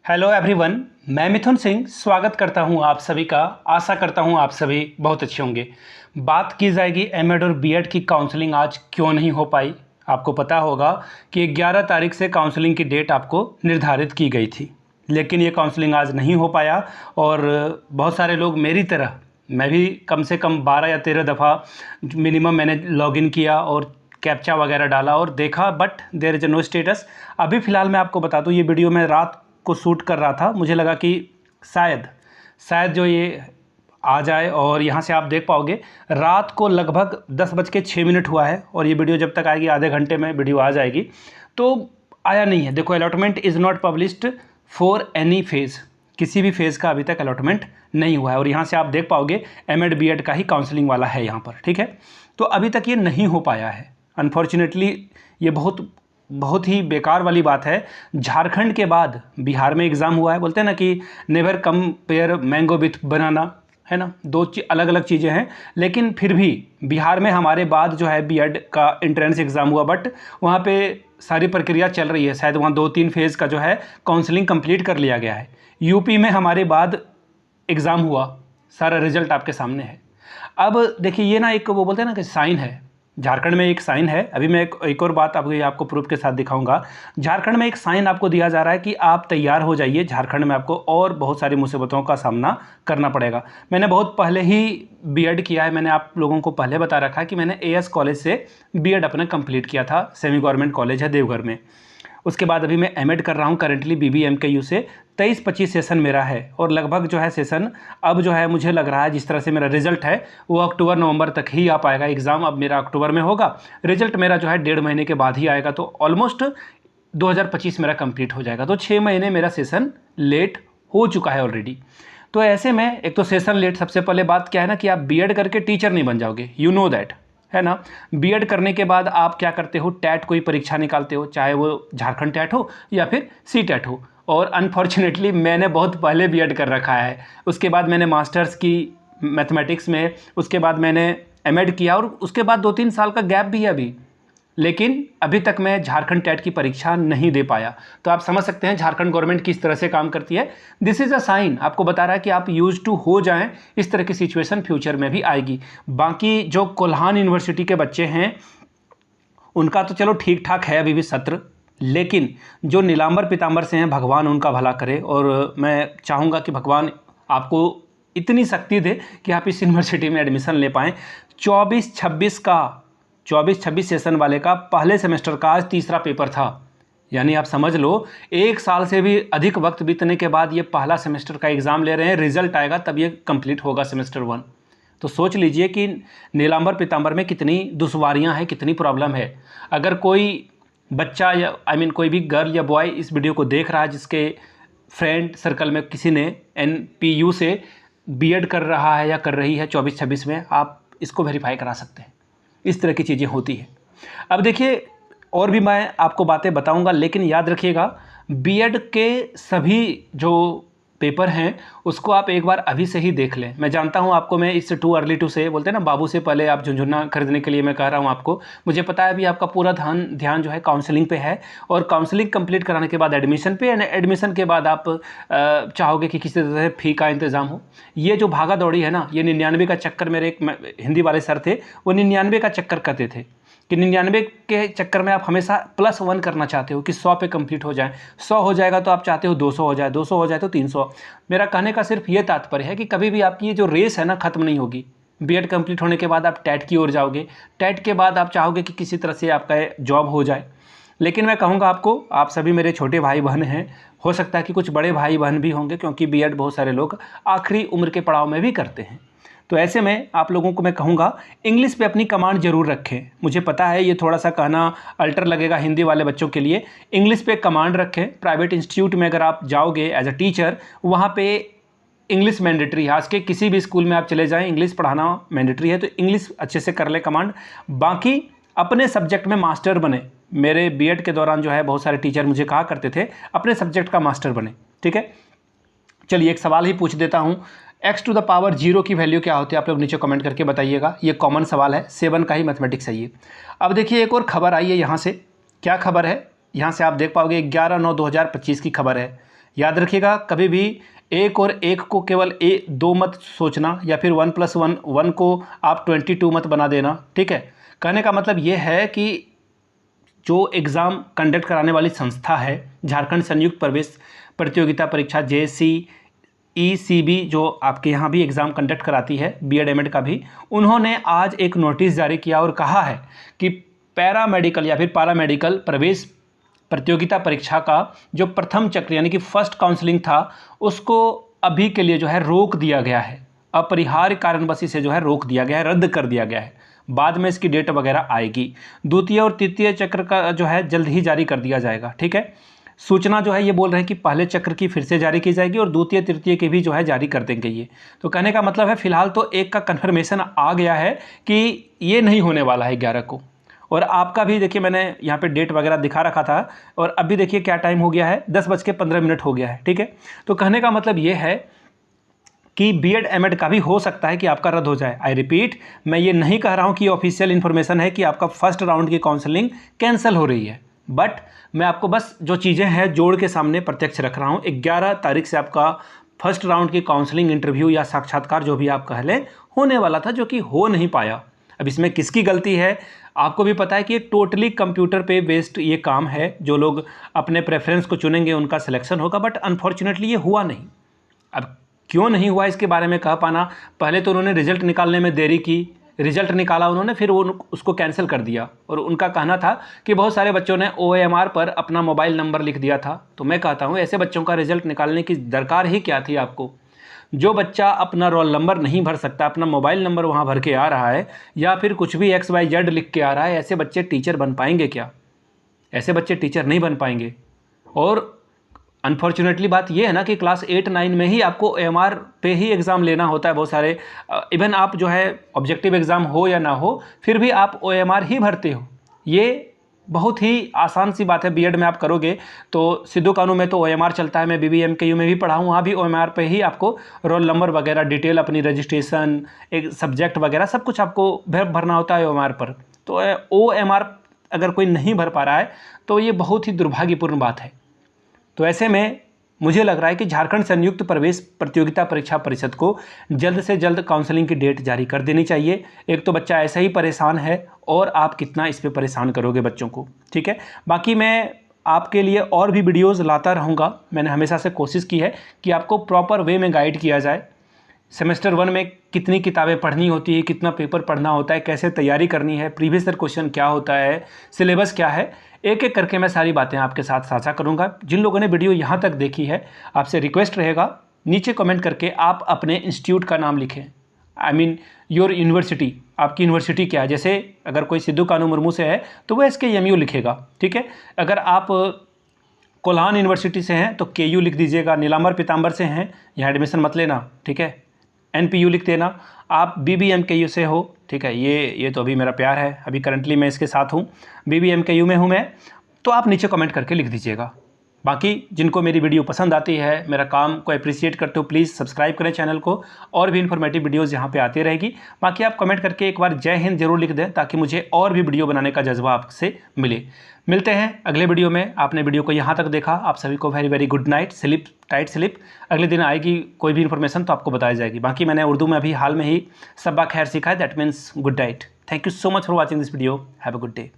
Hello everyone, मैं मिथुन सिंह स्वागत करता हूं आप सभी का। आशा करता हूं आप सभी बहुत अच्छे होंगे। बात की जाएगी एमएड और बीएड की काउंसलिंग आज क्यों नहीं हो पाई। आपको पता होगा कि 11 तारीख से काउंसलिंग की डेट आपको निर्धारित की गई थी, लेकिन ये काउंसलिंग आज नहीं हो पाया। और बहुत सारे लोग मेरी तरह, मैं भी कम से कम 12 या 13 दफ़ा मिनिमम मैंने लॉगिन किया और कैप्चा वगैरह डाला और देखा, but there is no status. अभी फ़िलहाल मैं आपको बता दूं, ये वीडियो मैं रात को शूट कर रहा था। मुझे लगा कि शायद जो ये आ जाए और यहाँ से आप देख पाओगे। रात को लगभग 10:06 हुआ है और ये वीडियो जब तक आएगी आधे घंटे में वीडियो आ जाएगी। तो आया नहीं है। देखो, allotment is not published for any phase. किसी भी फेज़ का अभी तक अलॉटमेंट नहीं हुआ है और यहाँ से आप देख पाओगे एमएड बीएड का ही काउंसलिंग वाला है यहाँ पर, ठीक है। तो अभी तक ये नहीं हो पाया है अनफॉर्चुनेटली। ये बहुत ही बेकार वाली बात है। झारखंड के बाद बिहार में एग्ज़ाम हुआ है। बोलते हैं ना कि नेवर कंपेयर मैंगो विथ बनाना, है ना, दो अलग अलग चीज़ें हैं। लेकिन फिर भी बिहार में हमारे बाद जो है बीएड का एंट्रेंस एग्ज़ाम हुआ, बट वहाँ पे सारी प्रक्रिया चल रही है। शायद वहाँ 2-3 फेज़ का जो है काउंसलिंग कंप्लीट कर लिया गया है। यूपी में हमारे बाद एग्ज़ाम हुआ, सारा रिजल्ट आपके सामने है। अब देखिए, ये ना एक वो बोलते हैं ना कि साइन है। झारखंड में एक साइन है। अभी मैं एक और बात आपको प्रूफ के साथ दिखाऊंगा। झारखंड में एक साइन आपको दिया जा रहा है कि आप तैयार हो जाइए। झारखंड में आपको और बहुत सारी मुसीबतों का सामना करना पड़ेगा। मैंने बहुत पहले ही बीएड किया है। मैंने आप लोगों को पहले बता रखा है कि मैंने एएस कॉलेज से बीएड अपना कंप्लीट किया था। सेमी गवर्नमेंट कॉलेज है देवघर में। उसके बाद अभी मैं एमएड कर रहा हूँ करंटली बीबीएमकेयू से। 23-25 सेशन मेरा है और लगभग जो है सेशन अब जो है मुझे लग रहा है जिस तरह से मेरा रिजल्ट है वो अक्टूबर-नवंबर तक ही आ पाएगा। एग्ज़ाम अब मेरा अक्टूबर में होगा, रिजल्ट मेरा जो है 1.5 महीने के बाद ही आएगा। तो ऑलमोस्ट 2025 मेरा कंप्लीट हो जाएगा। तो 6 महीने मेरा सेशन लेट हो चुका है ऑलरेडी। तो ऐसे में एक तो सेशन लेट, सबसे पहले बात क्या है ना कि आप बीएड करके टीचर नहीं बन जाओगे, यू नो दैट, है ना। बीएड करने के बाद आप क्या करते हो, टैट कोई परीक्षा निकालते हो, चाहे वो झारखंड टैट हो या फिर सी टैट हो। और अनफॉर्चुनेटली मैंने बहुत पहले बीएड कर रखा है। उसके बाद मैंने मास्टर्स की मैथमेटिक्स में, उसके बाद मैंने एमएड किया और उसके बाद 2-3 साल का गैप भी है अभी। लेकिन अभी तक मैं झारखंड टैट की परीक्षा नहीं दे पाया। तो आप समझ सकते हैं झारखंड गवर्नमेंट किस तरह से काम करती है। दिस इज़ अ साइन, आपको बता रहा है कि आप यूज टू हो जाएं। इस तरह की सिचुएशन फ्यूचर में भी आएगी। बाकी जो कोल्हान यूनिवर्सिटी के बच्चे हैं उनका तो चलो ठीक ठाक है अभी भी सत्र, लेकिन जो नीलांबर पीतांबर से हैं, भगवान उनका भला करे। और मैं चाहूँगा कि भगवान आपको इतनी शक्ति दे कि आप इस यूनिवर्सिटी में एडमिशन ले पाएँ। 24-26 सेशन वाले का पहले सेमेस्टर का आज तीसरा पेपर था। यानी आप समझ लो 1 साल से भी अधिक वक्त बीतने के बाद ये पहला सेमेस्टर का एग्ज़ाम ले रहे हैं। रिजल्ट आएगा तब ये कंप्लीट होगा सेमेस्टर 1। तो सोच लीजिए कि नीलांबर पीतांबर में कितनी दुश्वारियां हैं, कितनी प्रॉब्लम है। अगर कोई बच्चा या कोई भी गर्ल या बॉय इस वीडियो को देख रहा है जिसके फ्रेंड सर्कल में किसी ने एनपीयू से बीएड कर रहा है या कर रही है 24-26 में, आप इसको वेरीफाई करा सकते हैं। इस तरह की चीज़ें होती हैं। अब देखिए, और भी मैं आपको बातें बताऊंगा, लेकिन याद रखिएगा बीएड के सभी जो पेपर हैं उसको आप एक बार अभी से ही देख लें। मैं जानता हूं आपको, मैं इससे टू अर्ली टू से बोलते हैं ना, बाबू से पहले आप झुंझुना खरीदने के लिए मैं कह रहा हूं आपको। मुझे पता है अभी आपका पूरा ध्यान जो है काउंसलिंग पे है और काउंसलिंग कंप्लीट कराने के बाद एडमिशन पे, एंड एडमिशन के बाद आप चाहोगे कि किसी तरह से फ़ी का इंतज़ाम हो। ये जो भागा दौड़ी है ना, ये 99 का चक्कर, मेरे एक हिंदी वाले सर थे, वो 99 का चक्कर कहते थे कि 99 के चक्कर में आप हमेशा +1 करना चाहते हो कि 100 पे कंप्लीट हो जाए। 100 हो जाएगा तो आप चाहते हो 200 हो जाए, 200 हो जाए तो 300। मेरा कहने का सिर्फ ये तात्पर्य है कि कभी भी आपकी ये जो रेस है ना ख़त्म नहीं होगी। बीएड कंप्लीट होने के बाद आप टैट की ओर जाओगे, टैट के बाद आप चाहोगे कि किसी तरह से आपका जॉब हो जाए। लेकिन मैं कहूँगा आपको, आप सभी मेरे छोटे भाई बहन हैं, हो सकता है कि कुछ बड़े भाई बहन भी होंगे, क्योंकि बीएड बहुत सारे लोग आखिरी उम्र के पड़ाव में भी करते हैं। तो ऐसे में आप लोगों को मैं कहूँगा इंग्लिश पे अपनी कमांड जरूर रखें। मुझे पता है ये थोड़ा सा कहना अल्टर लगेगा हिंदी वाले बच्चों के लिए। इंग्लिश पे कमांड रखें। प्राइवेट इंस्टीट्यूट में अगर आप जाओगे एज अ टीचर, वहाँ पे इंग्लिश मैंडेटरी है। आज के किसी भी स्कूल में आप चले जाएँ, इंग्लिश पढ़ाना मैंडेटरी है। तो इंग्लिश अच्छे से कर ले कमांड। बाकी अपने सब्जेक्ट में मास्टर बने। मेरे बीएड के दौरान जो है बहुत सारे टीचर मुझे कहा करते थे अपने सब्जेक्ट का मास्टर बने, ठीक है। चलिए एक सवाल ही पूछ देता हूँ, x⁻0 की वैल्यू क्या होती है? आप लोग नीचे कमेंट करके बताइएगा। ये कॉमन सवाल है, 7 का ही मैथमेटिक्स है ये। अब देखिए एक और खबर आई है यहाँ से। क्या खबर है? यहाँ से आप देख पाओगे 11/9/2025 की खबर है। याद रखिएगा, कभी भी एक और एक को केवल दो मत सोचना, या फिर 1 + 1 1 को आप 22 मत बना देना। ठीक है, कहने का मतलब ये है कि जो एग्ज़ाम कंडक्ट कराने वाली संस्था है झारखंड संयुक्त प्रवेश प्रतियोगिता परीक्षा JCECB, जो आपके यहाँ भी एग्ज़ाम कंडक्ट कराती है BEd MAd का भी, उन्होंने आज एक नोटिस जारी किया और कहा है कि पैरामेडिकल या फिर पारामेडिकल प्रवेश प्रतियोगिता परीक्षा का जो प्रथम चक्र यानी कि फर्स्ट काउंसलिंग था, उसको अभी के लिए जो है रोक दिया गया है। अपरिहार्य कारणवश इसे जो है रोक दिया गया है, रद्द कर दिया गया है। बाद में इसकी डेट वगैरह आएगी। द्वितीय और तृतीय चक्र का जो है जल्द ही जारी कर दिया जाएगा। ठीक है, सूचना जो है ये बोल रहे हैं कि पहले चक्र की फिर से जारी की जाएगी और द्वितीय तृतीय की भी जो है जारी कर देंगे ये। तो कहने का मतलब है फिलहाल तो एक का कन्फर्मेशन आ गया है कि ये नहीं होने वाला है 11 को। और आपका भी देखिए, मैंने यहाँ पे डेट वगैरह दिखा रखा था और अभी देखिए क्या टाइम हो गया है, 10:15 हो गया है। ठीक है, तो कहने का मतलब ये है कि BEd MAd का भी हो सकता है कि आपका रद्द हो जाए। आई रिपीट, मैं ये नहीं कह रहा हूँ कि ऑफिशियल इन्फॉर्मेशन है कि आपका फर्स्ट राउंड की काउंसलिंग कैंसिल हो रही है, बट मैं आपको बस जो चीज़ें हैं जोड़ के सामने प्रत्यक्ष रख रहा हूँ। 11 तारीख से आपका फर्स्ट राउंड की काउंसलिंग, इंटरव्यू या साक्षात्कार जो भी आप कह लें, होने वाला था, जो कि हो नहीं पाया। अब इसमें किसकी गलती है? आपको भी पता है कि ये टोटली कंप्यूटर पे बेस्ड ये काम है। जो लोग अपने प्रेफरेंस को चुनेंगे उनका सिलेक्शन होगा, बट अनफॉर्चुनेटली ये हुआ नहीं। अब क्यों नहीं हुआ इसके बारे में कह पाना, पहले तो उन्होंने रिजल्ट निकालने में देरी की, रिजल्ट निकाला उन्होंने, फिर वो उसको कैंसिल कर दिया। और उनका कहना था कि बहुत सारे बच्चों ने OMR पर अपना मोबाइल नंबर लिख दिया था। तो मैं कहता हूँ ऐसे बच्चों का रिजल्ट निकालने की दरकार ही क्या थी आपको? जो बच्चा अपना रोल नंबर नहीं भर सकता, अपना मोबाइल नंबर वहाँ भर के आ रहा है, या फिर कुछ भी XYZ लिख के आ रहा है, ऐसे बच्चे टीचर बन पाएंगे क्या? ऐसे बच्चे टीचर नहीं बन पाएंगे। और अनफॉर्चुनेटली बात यह है ना कि क्लास 8-9 में ही आपको OMR पे ही एग्ज़ाम लेना होता है। बहुत सारे इवन आप जो है ऑब्जेक्टिव एग्ज़ाम हो या ना हो, फिर भी आप OMR ही भरते हो। ये बहुत ही आसान सी बात है। BEd में आप करोगे तो सिद्धू कानू में तो OMR चलता है, मैं BBMKU में भी पढ़ा हूँ, वहाँ भी OMR पे ही आपको रोल नंबर वगैरह, डिटेल अपनी रजिस्ट्रेशन, एक सब्जेक्ट वगैरह सब कुछ आपको भरना होता है OMR पर। तो OMR अगर कोई नहीं भर पा रहा है तो ये बहुत ही दुर्भाग्यपूर्ण बात है। तो ऐसे में मुझे लग रहा है कि झारखंड संयुक्त प्रवेश प्रतियोगिता परीक्षा परिषद को जल्द से जल्द काउंसलिंग की डेट जारी कर देनी चाहिए। एक तो बच्चा ऐसा ही परेशान है और आप कितना इस पे परेशान करोगे बच्चों को। ठीक है, बाकी मैं आपके लिए और भी वीडियोज़ लाता रहूँगा। मैंने हमेशा से कोशिश की है कि आपको प्रॉपर वे में गाइड किया जाए। सेमेस्टर 1 में कितनी किताबें पढ़नी होती है, कितना पेपर पढ़ना होता है, कैसे तैयारी करनी है, प्रीवियस ईयर क्वेश्चन क्या होता है, सिलेबस क्या है, एक एक करके मैं सारी बातें आपके साथ साझा करूंगा। जिन लोगों ने वीडियो यहाँ तक देखी है, आपसे रिक्वेस्ट रहेगा नीचे कमेंट करके आप अपने इंस्टीट्यूट का नाम लिखें। आई मीन योर यूनिवर्सिटी, आपकी यूनिवर्सिटी क्या है। जैसे अगर कोई सिद्धू कानू मुर्मू से है तो वह SKMU लिखेगा। ठीक है, अगर आप कोल्हान यूनिवर्सिटी से हैं तो KU लिख दीजिएगा। नीलांबर पीताम्बर से हैं, यहाँ एडमिशन मत लेना। ठीक है, NPU लिख देना। आप BBMKU से हो, ठीक है, ये तो अभी मेरा प्यार है, अभी करंटली मैं इसके साथ हूँ, BBMKU में हूँ मैं, तो आप नीचे कमेंट करके लिख दीजिएगा। बाकी जिनको मेरी वीडियो पसंद आती है, मेरा काम को अप्रिशिएट करते हो, प्लीज़ सब्सक्राइब करें चैनल को, और भी इन्फॉर्मेटिव वीडियोज़ यहाँ पे आती रहेगी। बाकी आप कमेंट करके एक बार जय हिंद जरूर लिख दें ताकि मुझे और भी वीडियो बनाने का जज्बा आपसे मिले। मिलते हैं अगले वीडियो में। आपने वीडियो को यहाँ तक देखा, आप सभी को very very good night, slip tight slip. अगले दिन आएगी कोई भी इन्फॉर्मेशन तो आपको बताई जाएगी। बाकी मैंने उर्दू में अभी हाल में ही सब्बा खैर सीखा है, that means good night. Thank you so much for watching this video. Have a good day.